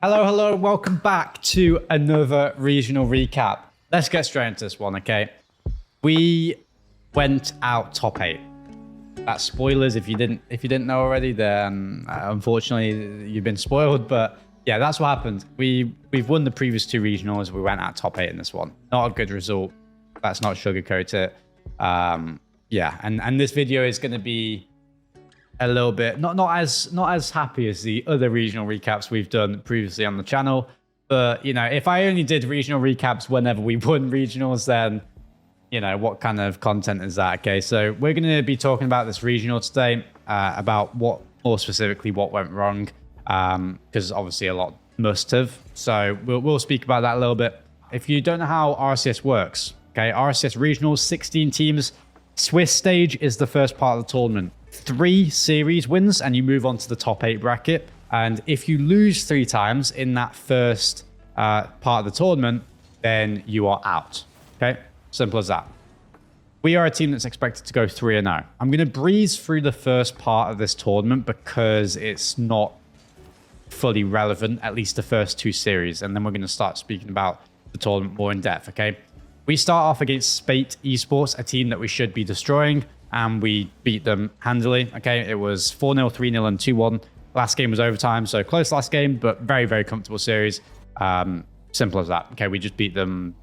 Hello, welcome back to another regional recap. Let's get straight into this one, okay? We went out top 8. That's spoilers. If you didn't know already, then unfortunately you've been spoiled. But yeah, that's what happened. We've won the previous 2 regionals. We went out top 8 in this one. Not a good result. Let's not sugarcoat it. Yeah, and this video is going to be a little bit not as happy as the other regional recaps we've done previously on the channel. But you know, if I only did regional recaps whenever we won regionals, then you know, what kind of content is that? Okay, so we're going to be talking about this regional today, about what, more specifically, what went wrong, because obviously a lot must have. So we'll speak about that a little bit. If you don't know how RLCS works, okay, RLCS regionals, 16 teams. Swiss stage is the first part of the tournament. 3 series wins and you move on to the top 8 bracket. And if you lose 3 times in that first part of the tournament, then you are out. Okay, simple as that. We are a team that's expected to go 3-0. I'm going to breeze through the first part of this tournament because it's not fully relevant, at least the first 2 series. And then we're going to start speaking about the tournament more in depth, okay? We start off against Spate Esports, a team that we should be destroying, and we beat them handily. Okay, it was 4-0, 3-0, and 2-1. Last game was overtime, so close last game, but very, very comfortable series. Simple as that. Okay, we just beat them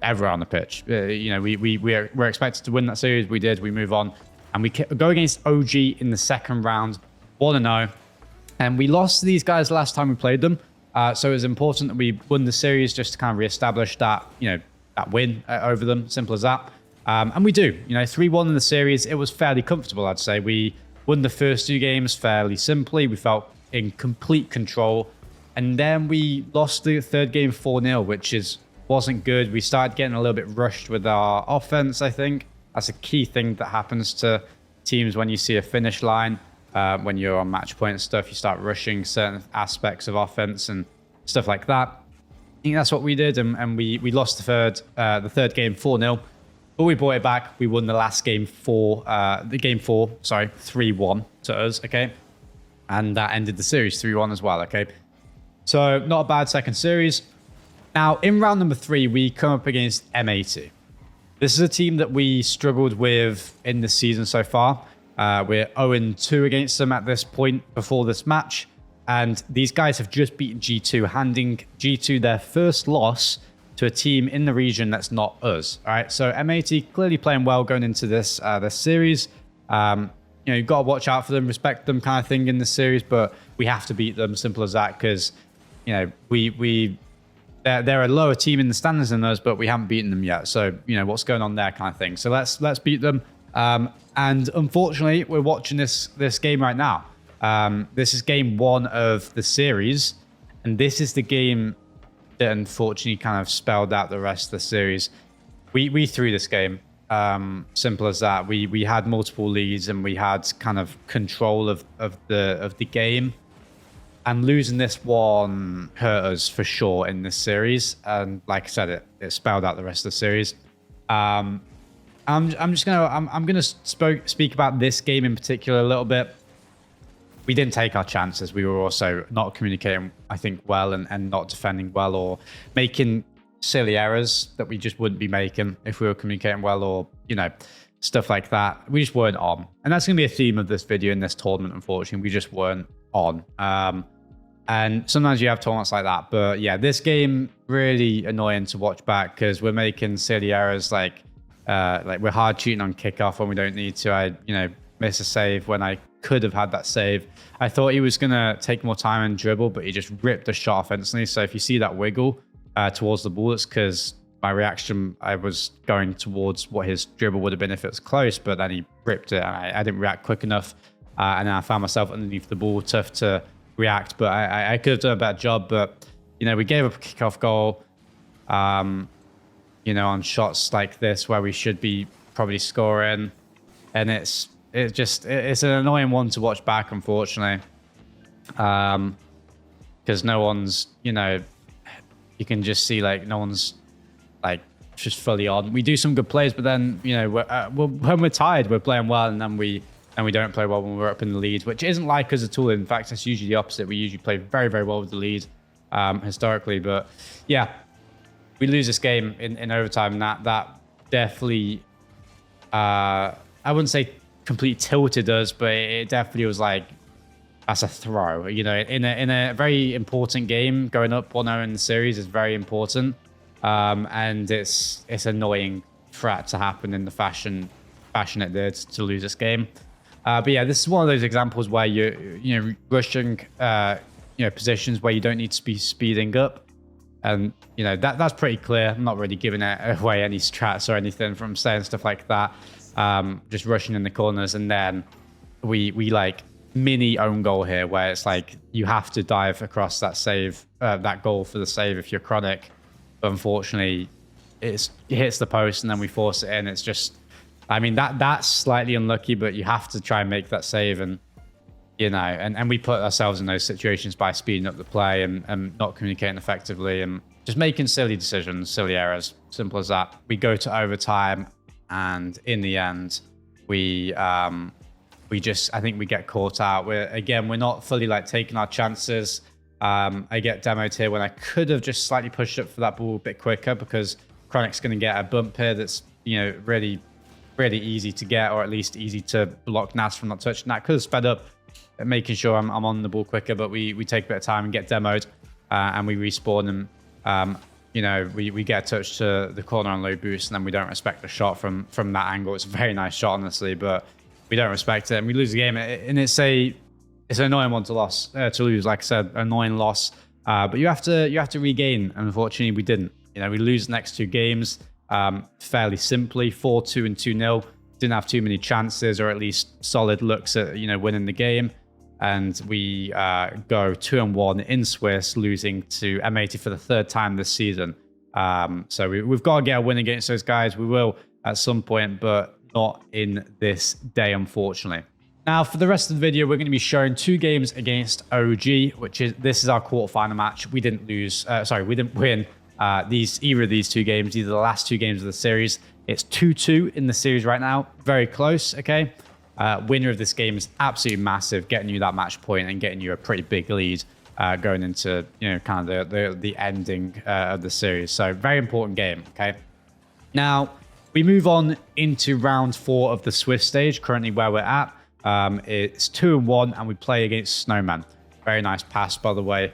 everywhere on the pitch. You know, we're expected to win that series. We did. We move on, and we go against OG in the second round, 1-0, and we lost to these guys last time we played them. So it was important that we won the series just to kind of reestablish that, you know, that win over them. Simple as that. And we do, you know, 3-1 in the series. It was fairly comfortable, I'd say. We won the first 2 games fairly simply. We felt in complete control. And then we lost the 3rd game 4-0, which wasn't good. We started getting a little bit rushed with our offense, I think. That's a key thing that happens to teams when you see a finish line. When you're on match point and stuff, you start rushing certain aspects of offense and stuff like that. I think that's what we did, and we lost the third game 4-0. But we brought it back. We won the last game 3-1 to us, okay? And that ended the series 3-1 as well, okay? So not a bad second series. Now, in round number 3, we come up against M80. This is a team that we struggled with in the season so far. We're 0-2 against them at this point before this match. And these guys have just beaten G2, handing G2 their first loss to a team in the region that's not us. All right, so M80 clearly playing well going into this this series. You know, you've got to watch out for them, respect them, kind of thing in this series. But we have to beat them, simple as that, because you know they're a lower team in the standings than us, but we haven't beaten them yet. So you know what's going on there, kind of thing. So let's beat them. And unfortunately, we're watching this game right now. This is game 1 of the series, and this is the game that unfortunately kind of spelled out the rest of the series. We threw this game, simple as that. We had multiple leads and we had kind of control of the game, and losing this one hurt us for sure in this series. And like I said, it spelled out the rest of the series. I'm gonna speak about this game in particular a little bit. We didn't take our chances. We were also not communicating, I think, well and not defending well, or making silly errors that we just wouldn't be making if we were communicating well, or, you know, stuff like that. We just weren't on. And that's going to be a theme of this video in this tournament, unfortunately. We just weren't on. And sometimes you have tournaments like that. But yeah, this game, really annoying to watch back because we're making silly errors like we're hard cheating on kickoff when we don't need to. I, you know, miss a save when I could have had that save. I thought he was going to take more time and dribble, but he just ripped a shot offensively. So if you see that wiggle towards the ball, it's because my reaction, I was going towards what his dribble would have been if it was close, but then he ripped it and I didn't react quick enough. And then I found myself underneath the ball, tough to react, but I could have done a better job. But, you know, we gave up a kickoff goal, you know, on shots like this where we should be probably scoring. And it's an annoying one to watch back, unfortunately, because no one's, you know, you can just see like no one's like just fully on. We do some good plays, but then, you know, when we're tired, we're playing well, and then we don't play well when we're up in the lead, which isn't like us at all. In fact, it's usually the opposite. We usually play very, very well with the lead. historically. But yeah, we lose this game in overtime. And that definitely, I wouldn't say completely tilted us, but it definitely was like, that's a throw. You know, in a very important game, going up 1-0 in the series is very important. And it's annoying for that to happen in the fashion it did to lose this game. But yeah, this is one of those examples where you're rushing positions where you don't need to be speeding up, and that's pretty clear. I'm not really giving away any strats or anything from saying stuff like that. Just rushing in the corners, and then we like mini own goal here, where it's like you have to dive across that save, that goal for the save if you're Chronic. But unfortunately, it hits the post, and then we force it in. It's just, I mean, that's slightly unlucky, but you have to try and make that save, and and we put ourselves in those situations by speeding up the play and not communicating effectively and just making silly decisions, silly errors. Simple as that. We go to overtime, and in the end, I think we get caught out. We're not fully like taking our chances. I get demoed here when I could have just slightly pushed up for that ball a bit quicker, because Chronic's going to get a bump here that's really, really easy to get, or at least easy to block Nas from not touching that. Could have sped up, making sure I'm on the ball quicker, but we take a bit of time and get demoed, and we respawn and we get a touch to the corner on low boost, and then we don't respect the shot from that angle. It's a very nice shot, honestly, but we don't respect it, and we lose the game. And it's an annoying one to lose. Like I said, annoying loss. But you have to regain. And unfortunately, we didn't. We lose the next two games fairly simply, 4-2 and 2-0. Didn't have too many chances, or at least solid looks at winning the game. And we go 2-1 in Swiss, losing to M80 for the third time this season. So we've got to get a win against those guys. We will at some point, but not in this day, unfortunately. Now, for the rest of the video, we're going to be showing two games against OG, this is our quarterfinal match. We didn't win either of these two games, either the last two games of the series. It's 2-2 in the series right now, very close. Okay, winner of this game is absolutely massive, getting you that match point and getting you a pretty big lead going into kind of the ending of the series. So very important game. Okay, now we move on into round 4 of the Swiss stage, currently where we're at. It's 2-1, and we play against Snowmen. Very nice pass, by the way,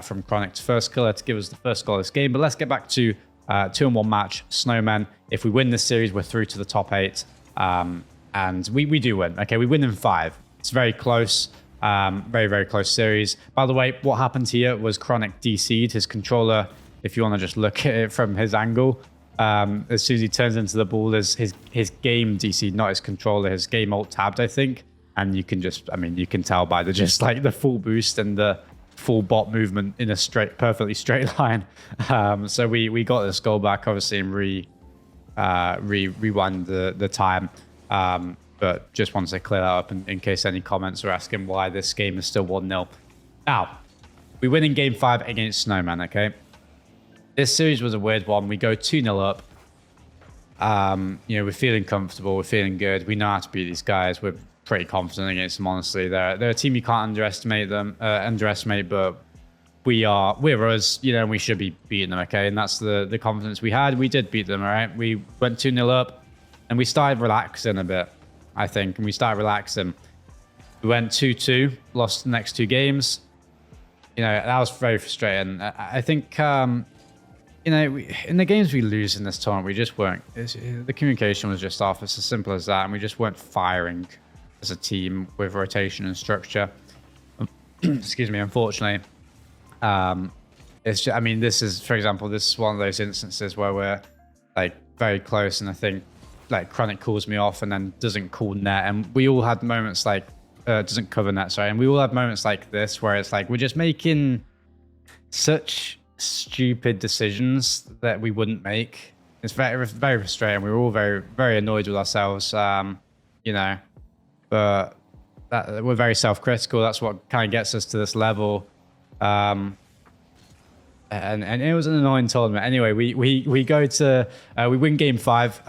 from Chronic to first killer to give us the first goal of this game. But let's get back to 2-1 match, Snowmen. If we win this series, we're through to the top 8. And we do win. Okay, we win in 5. It's very close. Very, very close series. By the way, what happened here was Chronic DC'd his controller. If you want to just look at it from his angle, as soon as he turns into the ball, his game DC'd, not his controller. His game alt tabbed, I think. And you can tell by the full boost and the full bot movement in a perfectly straight line. So we got this goal back, obviously, and rewind the time. But just wanted to clear that up in case any comments are asking why this game is still 1-0. Now, we win in game 5 against Snowman, okay? This series was a weird one. We go 2-0 up. We're feeling comfortable. We're feeling good. We know how to beat these guys. We're pretty confident against them, honestly. They're a team you can't underestimate, but we're us, and we should be beating them, okay? And that's the confidence we had. We did beat them, all right? We went 2-0 up, and we started relaxing a bit, I think. And we started relaxing. We went 2-2, lost the next 2 games. That was very frustrating. I think, in the games we lose in this tournament, we just weren't. The communication was just off. It's as simple as that, and we just weren't firing as a team with rotation and structure. Excuse me. Unfortunately, this is, for example, this is one of those instances where we're like very close, and I think like Chronic calls me off and then doesn't call net, and we all had moments like doesn't cover net, sorry, and we all had moments like this where it's like we're just making such stupid decisions that we wouldn't make. It's very, very frustrating. We were all very, very annoyed with ourselves, but we're very self-critical. That's what kind of gets us to this level, and it was an annoying tournament. Anyway, we go to we win game 5.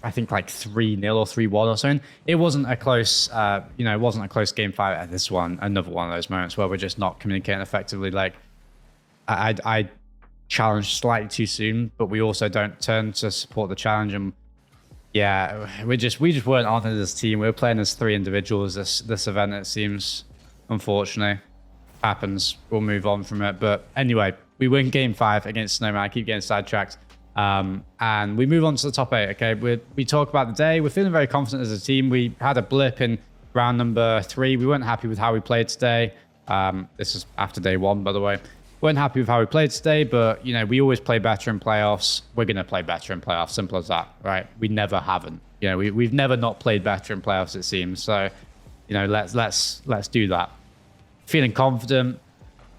I think like 3-0 or 3-1 or something. It wasn't a close, it wasn't a close game 5. This one, another one of those moments where we're just not communicating effectively. Like, I challenged slightly too soon, but we also don't turn to support the challenge. And yeah, we just weren't on it as a team. We were playing as 3 individuals this event, it seems. Unfortunately, happens. We'll move on from it. But anyway, we win game 5 against Snowmen. I keep getting sidetracked. And we move on to the top 8. Okay, we talk about the day. We're feeling very confident as a team. We had a blip in round number 3. We weren't happy with how we played today. This is after day 1, by the way. Weren't happy with how we played today, but you know, we always play better in playoffs. We're gonna play better in playoffs. Simple as that, right? We never haven't. You know, we've never not played better in playoffs, it seems. So, you know, let's do that. Feeling confident.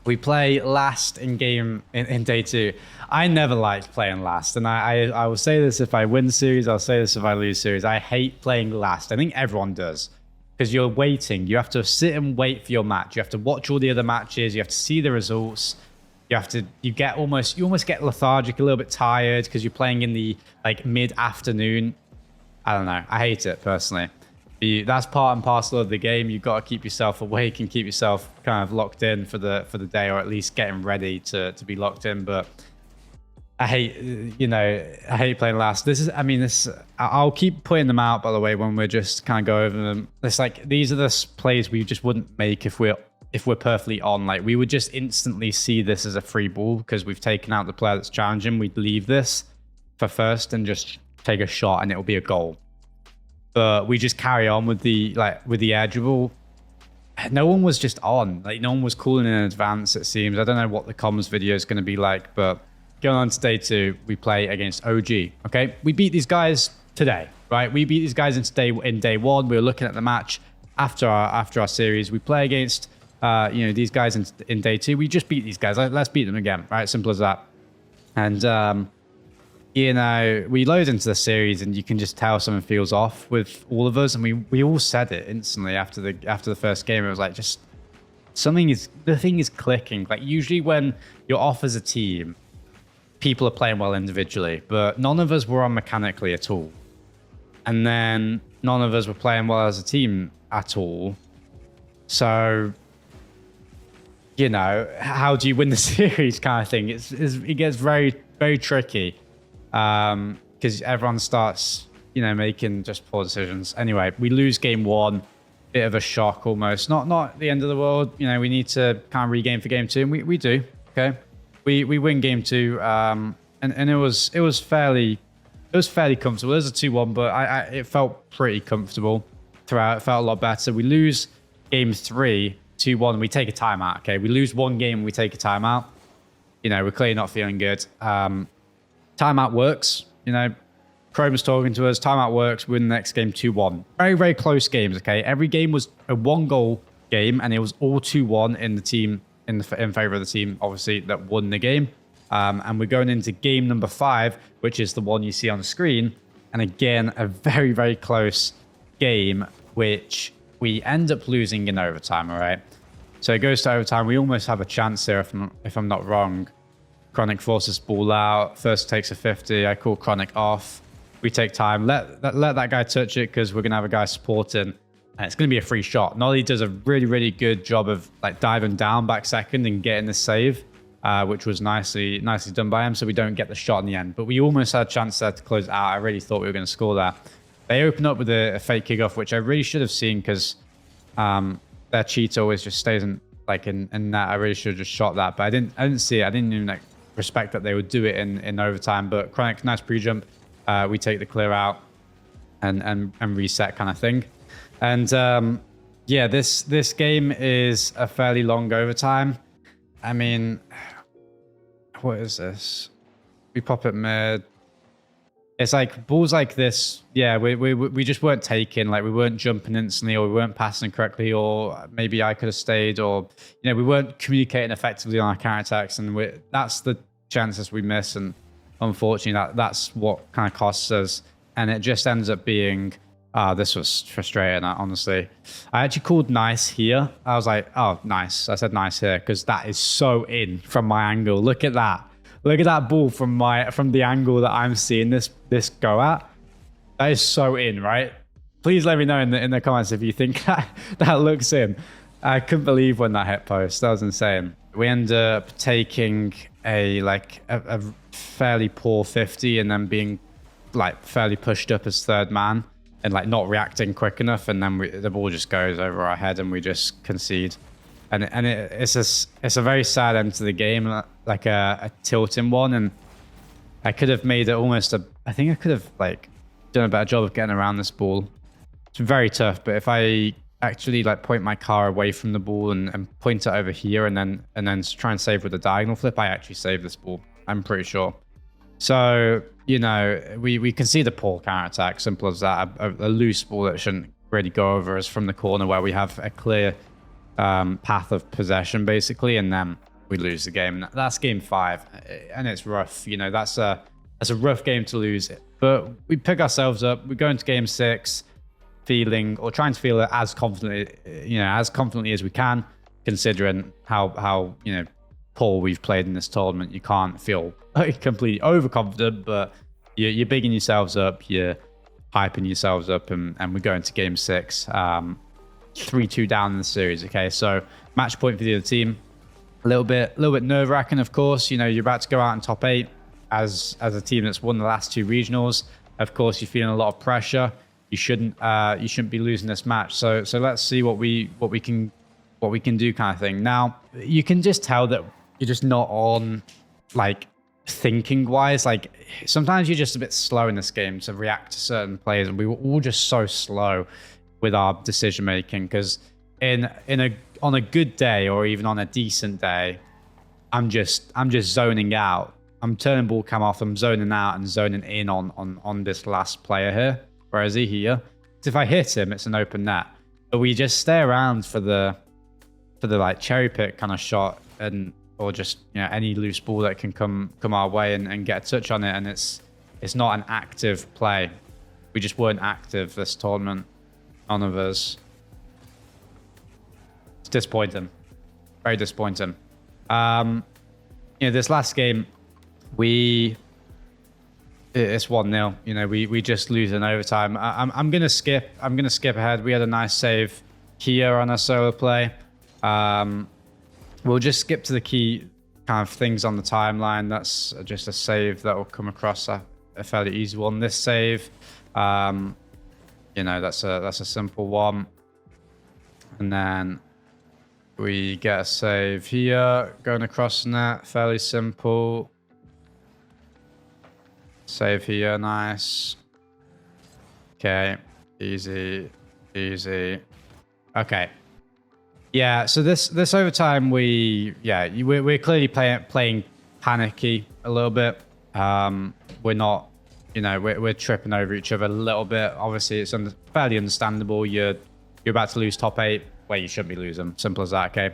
We play last in game in day 2. I never liked playing last, and I will say this if I win series. I'll say this if I lose series. I hate playing last. I think everyone does. Because you're waiting. You have to sit and wait for your match. You have to watch all the other matches. You have to see the results. You almost get lethargic, a little bit tired because you're playing in the like mid-afternoon. I don't know. I hate it personally. That's part and parcel of the game. You've got to keep yourself awake and keep yourself kind of locked in for the day, or at least getting ready to be locked in. But I hate playing last. I'll keep putting them out, by the way, when we're just kind of go over them. It's like, these are the plays we just wouldn't make if we're perfectly on. Like, we would just instantly see this as a free ball because we've taken out the player that's challenging. We'd leave this for first and just take a shot and it'll be a goal. But we just carry on with the air dribble. No one was just on. Like, no one was calling in advance, it seems. I don't know what the comms video is going to be like, but going on to day 2, we play against OG. Okay, we beat these guys today, right? We beat these guys in day 1. We were looking at the match after our series. We play against these guys in day 2. We just beat these guys. Let's beat them again, right? Simple as that. And we load into the series, and you can just tell something feels off with all of us. And we all said it instantly after the first game. It was like, just the thing is clicking. Like, usually when you're off as a team, people are playing well individually, but none of us were on mechanically at all. And then none of us were playing well as a team at all. So, you know, how do you win the series kind of thing? It gets very, very tricky because everyone starts, making just poor decisions. Anyway, we lose game 1. Bit of a shock almost. Not the end of the world. We need to kind of regain for game 2, and we do. Okay. We win game 2, and it was fairly comfortable. It was a 2-1, but it felt pretty comfortable throughout. It felt a lot better. We lose game 3, 2-1. We take a timeout. Okay, we lose 1 game, and we take a timeout. We're clearly not feeling good. Timeout works. Chrome's talking to us. Timeout works. Win the next game 2-1. Very, very close games. Okay, every game was a 1-goal game, and it was all 2-1 in the team. In favor of the team, obviously, that won the game. And we're going into game number 5, which is the one you see on the screen. And again, a very, very close game, which we end up losing in overtime, all right? So it goes to overtime. We almost have a chance here, if I'm not wrong. Chronic forces ball out. First takes a 50. I call Chronic off. We take time. Let that guy touch it because we're going to have a guy supporting. And it's going to be a free shot. Nolly does a really, really good job of like diving down back second and getting the save, which was nicely done by him. So we don't get the shot in the end. But we almost had a chance there to close it out. I really thought we were going to score there. They open up with a fake kickoff, which I really should have seen because their cheat always just stays in that. I really should have just shot that, but I didn't see it. I didn't even respect that they would do it in overtime. But Chronic, nice pre-jump. We take the clear out and reset kind of thing. And this game is a fairly long overtime. I mean, what is this? We pop it mid. It's like balls like this. Yeah, we just weren't taking. Like, we weren't jumping instantly, or we weren't passing correctly, or maybe I could have stayed, or we weren't communicating effectively on our counterattacks, and that's the chances we miss. And unfortunately, that's what kind of costs us. And it just ends up being. This was frustrating, honestly. I actually called nice here. I was like, oh, nice. I said nice here because that is so in from my angle. Look at that. Look at that ball from the angle that I'm seeing this go at. That is so in, right? Please let me know in the comments if you think that looks in. I couldn't believe when that hit post. That was insane. We end up taking a fairly poor 50 and then being like fairly pushed up as third man and like not reacting quick enough, and then the ball just goes over our head and we just concede. And it's a very sad end to the game, like a tilting one. And I could have made it almost I think I could have like done a better job of getting around this ball. It's very tough, but if I actually like point my car away from the ball and point it over here and then try and save with a diagonal flip, I actually save this ball. I'm pretty sure. So, you know, we can see the poor counter attack, simple as that. A loose ball that shouldn't really go over us from the corner where we have a clear path of possession basically, and then we lose the game. That's game 5, and it's rough. You know, that's a rough game to lose, but we pick ourselves up. We go into game 6 feeling, or trying to feel it as confidently as we can, considering how you know poor we've played in this tournament. You can't feel completely overconfident, but you're bigging yourselves up, you're hyping yourselves up, and we go into game 6, 3-2 down in the series. Okay, so match point for the other team. A little bit nerve-wracking, of course. You know, you're about to go out in top 8 as a team that's won the last 2 regionals. Of course, you're feeling a lot of pressure. You shouldn't be losing this match. So let's see what we can do, kind of thing. Now you can just tell that you're just not on, like, thinking wise. Like, sometimes you're just a bit slow in this game to react to certain players, and we were all just so slow with our decision making, because on a good day or even on a decent day, I'm just zoning out. I'm turning ball cam off, I'm zoning out and zoning in on this last player here. Where is he here? So if I hit him, it's an open net. But we just stay around for the like cherry pick kind of shot, or just, you know, any loose ball that can come our way and get a touch on it, and it's not an active play. We just weren't active this tournament. None of us. It's disappointing. Very disappointing. You know, this last game, it's 1-0. You know, we just lose in overtime. I'm gonna skip ahead. We had a nice save here on our solo play. We'll just skip to the key kind of things on the timeline. That's just a save that will come across a fairly easy one. This save, you know, that's a simple one. And then we get a save here going across net, fairly simple. Save here, nice. Okay, easy. Okay. Yeah, so this overtime, we're clearly playing panicky a little bit. We're not, you know, we're tripping over each other a little bit. Obviously, it's fairly understandable. You're about to lose top 8. Well, you shouldn't be losing. Simple as that. Okay.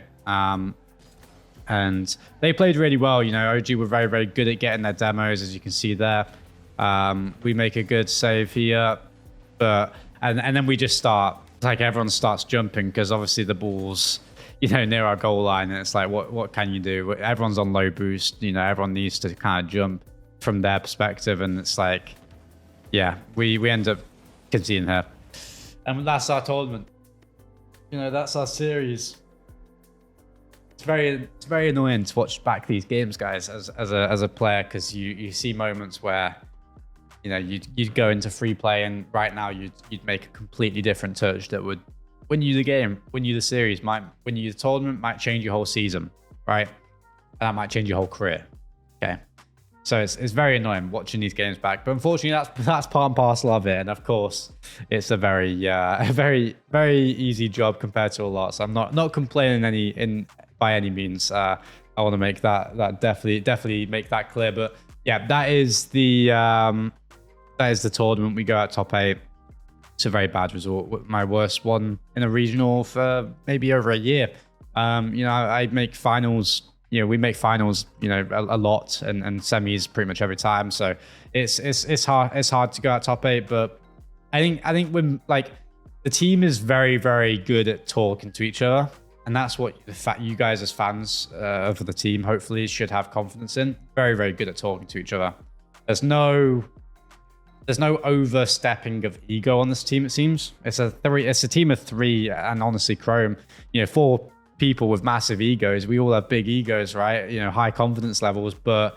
And they played really well. You know, OG were very, very good at getting their demos, as you can see there. We make a good save here, but and then we just start, like, everyone starts jumping, because obviously the ball's, you know, near our goal line, and it's like, what can you do? Everyone's on low boost. You know, everyone needs to kind of jump from their perspective, and it's like, yeah, we end up conceding here, and that's our tournament. You know, that's our series. It's very annoying to watch back these games, guys, as a player, because you see moments where, you know, you'd go into free play, and right now you'd make a completely different touch that would win you the game, win you the series, might win you the tournament, might change your whole season, right? And that might change your whole career. Okay, so it's very annoying watching these games back, but unfortunately that's part and parcel of it. And of course, it's a very easy job compared to a lot. So I'm not complaining by any means. I want to make that definitely make that clear. But yeah, that is the tournament. We go out top 8. It's a very bad result. My worst one in a regional for maybe over a year. You know, I make finals. You know, we make finals, you know, a lot, and semis pretty much every time. So it's hard to go out top 8. But I think when, like, the team is very, very good at talking to each other. And that's what you guys as fans of the team hopefully should have confidence in. Very, very good at talking to each other. There's no overstepping of ego on this team, it seems. It's a team of 3, and honestly, Chrome, you know, 4 people with massive egos. We all have big egos, right? You know, high confidence levels, but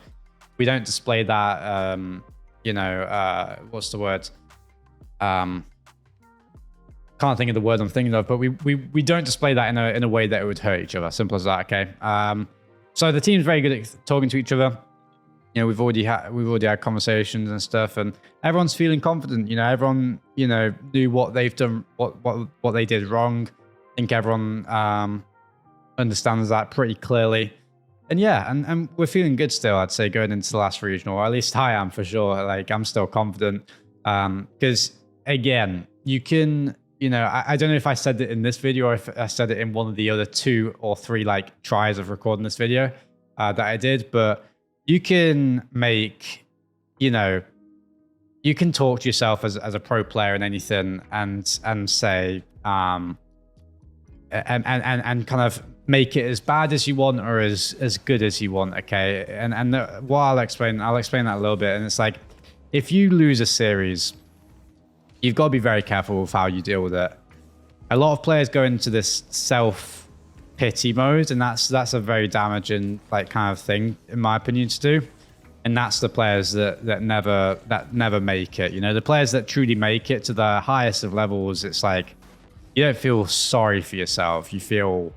we don't display that, you know, what's the word? Can't think of the word I'm thinking of, but we don't display that in a way that it would hurt each other. Simple as that, okay? So the team's very good at talking to each other. You know, we've already had conversations and stuff, and everyone's feeling confident. You know, everyone, you know, knew what they've done, what they did wrong. I think everyone understands that pretty clearly. And yeah, and we're feeling good still, I'd say, going into the last regional, or at least I am for sure. Like, I'm still confident. Because again, you can, you know, I don't know if I said it in this video or if I said it in one of the other 2 or 3 like tries of recording this video that I did, but you can make, you know, you can talk to yourself as a pro player in anything and say, and kind of make it as bad as you want or as good as you want, okay? And what I'll explain that a little bit. And it's like, if you lose a series, you've got to be very careful with how you deal with it. A lot of players go into this self-pity mode, and that's a very damaging like kind of thing, in my opinion, to do. And that's the players that never make it. You know, the players that truly make it to the highest of levels, it's like you don't feel sorry for yourself. You feel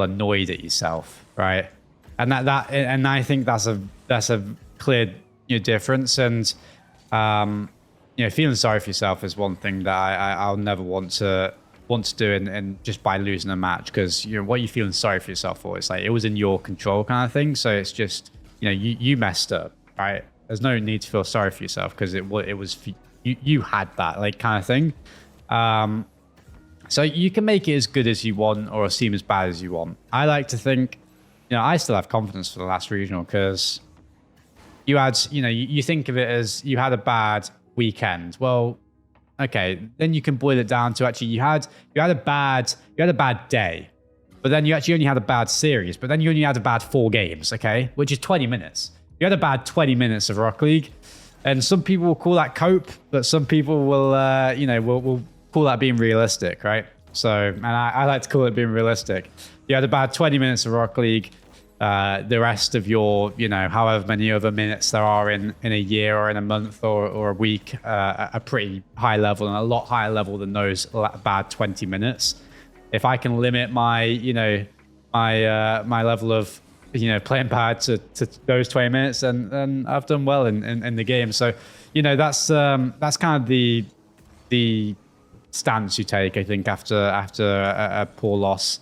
annoyed at yourself, right? And and I think that's a clear, you know, difference. And you know, feeling sorry for yourself is one thing that I'll never want to do, and just by losing a match, because you know what you're feeling sorry for yourself for. It's like it was in your control kind of thing. So it's just, you know, you messed up, right? There's no need to feel sorry for yourself because it was you had that like kind of thing. So you can make it as good as you want or seem as bad as you want. I like to think, you know, I still have confidence for the last regional because you had, you know, you think of it as you had a bad weekend. Well, okay, then you can boil it down to actually you had a bad day, but then you actually only had a bad series, but then you only had a bad 4 games, okay, which is 20 minutes. You had a bad 20 minutes of Rocket League, and some people will call that cope, but some people will, you know, will call that being realistic, right? So, and I like to call it being realistic. You had about 20 minutes of Rocket League. The rest of your, you know, however many other minutes there are in a year or in a month or a week, a pretty high level, and a lot higher level than those bad 20 minutes. If I can limit my, you know, my level of, you know, playing bad to those 20 minutes, and I've done well in the game. So, you know, that's kind of the stance you take, I think, after a poor loss.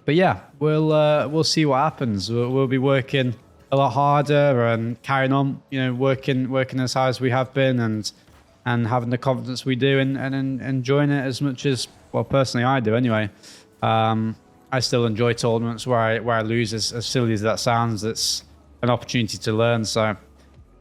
But yeah, we'll see what happens. We'll be working a lot harder and carrying on, you know, working as hard as we have been, and having the confidence we do, and enjoying it as much as, well, personally I do anyway. I still enjoy tournaments where I lose, as silly as that sounds. It's an opportunity to learn. So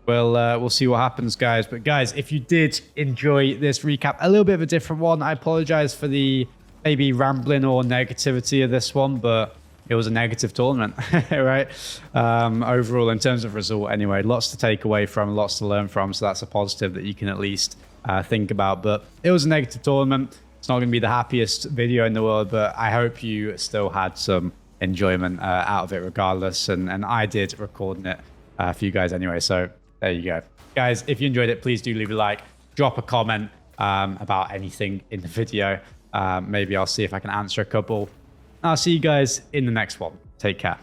we'll see what happens, guys. But guys, if you did enjoy this recap, a little bit of a different one, I apologize for the maybe rambling or negativity of this one, but it was a negative tournament, right? Overall, in terms of result anyway, lots to take away from, lots to learn from, so that's a positive that you can at least think about. But it was a negative tournament. It's not going to be the happiest video in the world, but I hope you still had some enjoyment out of it regardless, and I did recording it for you guys anyway, so there you go. Guys, if you enjoyed it, please do leave a like, drop a comment about anything in the video. Maybe I'll see if I can answer a couple. I'll see you guys in the next one. Take care.